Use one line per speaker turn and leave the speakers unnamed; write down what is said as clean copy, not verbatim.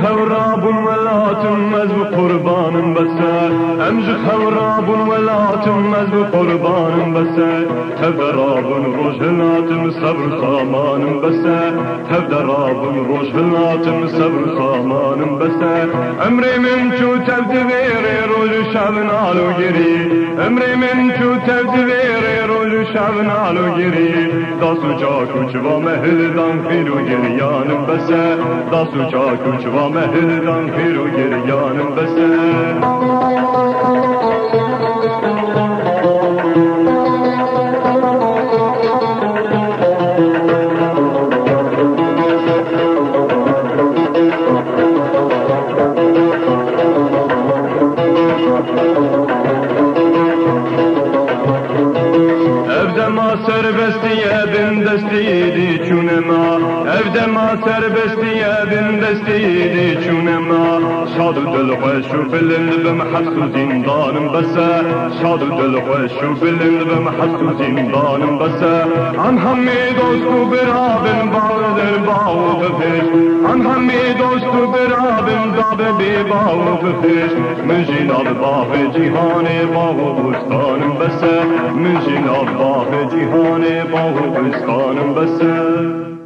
خوراب ولا تمز بقربان بسات امج خوراب ولا تمز بقربان بسات هدراب روش هلاتم صبر خامان بسات هدراب روش هلاتم صبر خامان بسات امري من شو تبدبيري روش شعبنا لو جري امري من شو تبدبيري روش شعبنا لو جري داسو جاكو چوا مهل دان خيرو جريان بسات داسو جاكو چوا مهل دان خيرو جريان بسات ما سربستیه بندستیدی چونما evde ma serbestiye bindestiydi çunema şadu dil خوشو بلند بم حسو زندانم بسه شادو دل خوشو بلند بم حسو زندانم بسه an همه دوستو برابن باردر باو بفش an همه دوستو برابن داب بی باو بفش من جناب باغ جیهان باو بستانم بسه من جناب باغ جیهان باو بستانم بسه